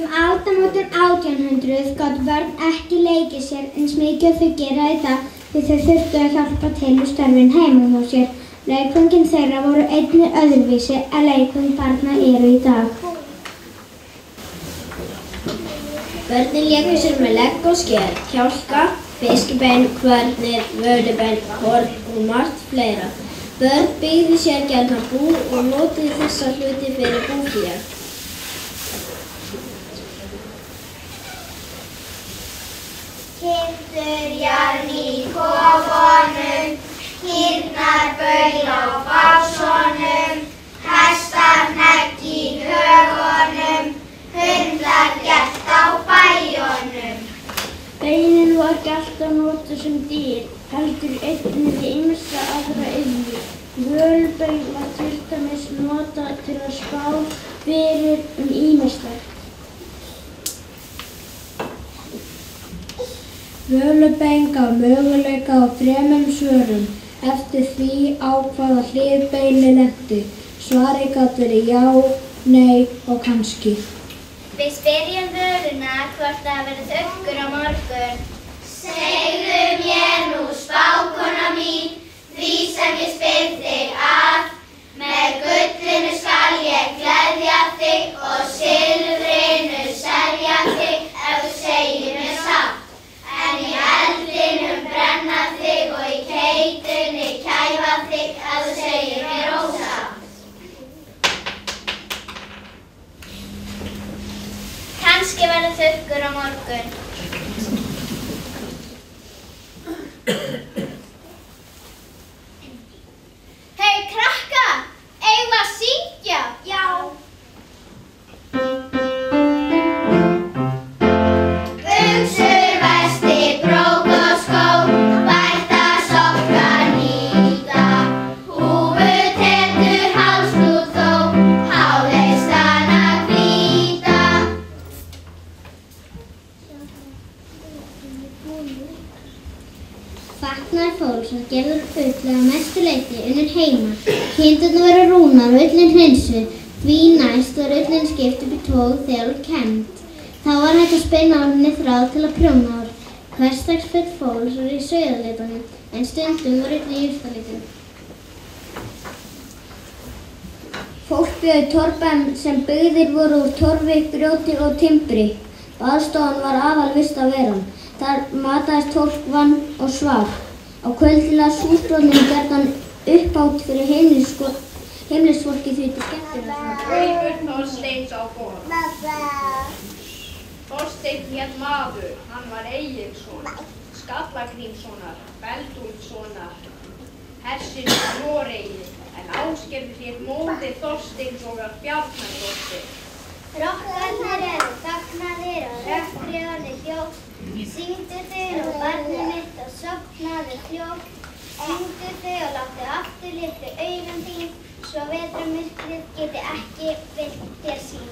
Aldamótin 1800 gátu börn ekki leikið sér eins mikið og þau gera í dag því þau þurftu að hjálpa til við störfin heima hjá sér. Leikföngin þeirra voru einnig öðruvísi en leikföng barna eru í dag. Börnin léku sér með legg og sker, kjálka, fiskibein, kvörnir, vörubein, horn og margt fleira. Börn byggðu sér gjarnan bú og notuðu þessa hluti fyrir búfé. Kindur jarn í kofunum, kýrnar baul á bássunum, hestar hnegg í högunum, hundar gert á bæjunum. Beinin var ekki alltaf notuð sem dýr, heldur einnig við ýmsa aðra iðju. Völubein var til dæmis notað til að spá fyrir ýmislegt. Völubein gaf möguleika á 3 svörum eftir því á hvaða hlið beinið lenti. Svarið gat verið já, nei og kannski. Við spyrjum völuna hvort það verður þurrkur á morgun. Segðu mér nú, spákona mín, því sem ég spyr þig að. Með gullinu skal ég gleðja þig og silfrinu selja þig ef þú segir mér satt. En í eldinum brenna þig og í keitunni kæfa þig ef þú segir mér ósatt. Kannski verður þurrkur á morgun. Hey krakka, eigum við að syngja? Já. Buxur, vesti, brók og skó, bæta, sokka, nýta. Húfu, tetur, hálsklút þó, háleistana hvíta. Fatnaður fólks var gerður úr ulli að mestu leyti unninn heima. Kindurnar voru rúnar og ullin hreinsuð. Því næst var ullin skipt upp í 2 þjál kennd. Þá var hægt að spinna úr henni þráð til að prjóna úr. Hversdagsföt fólks voru í sauðalitunum, en stundum voru ull í jurtalitunum. Fólk bjó í torfbæjum sem byggðir voru úr torfi, grjóti og timbri. Baðstofan var aðalvistaveran. Þar mataðist fólk, vann og svaf. Á kvöldin las húsbóndinn gjarnan upphátt fyrir heimilisfólki því til skemmtunar. Grímur Þorsteins á borð. Þorsteinn hét maður, hann var Egilsson, Skallagrímssonar, Beldúlfssonar, hersins í Noregi, en Ásgerður hét móðir Þorsteins og var Bjarnadóttir. Rokkarnir eru þagnaðir og rökkrjóðir hljóð. Syngdu þig nú barnið mitt og sofnaðu hljóð. Syngdu þig og láttu aftur litlu augun þín, svo vetrarmyrkrið geti ekki villt þér sýn.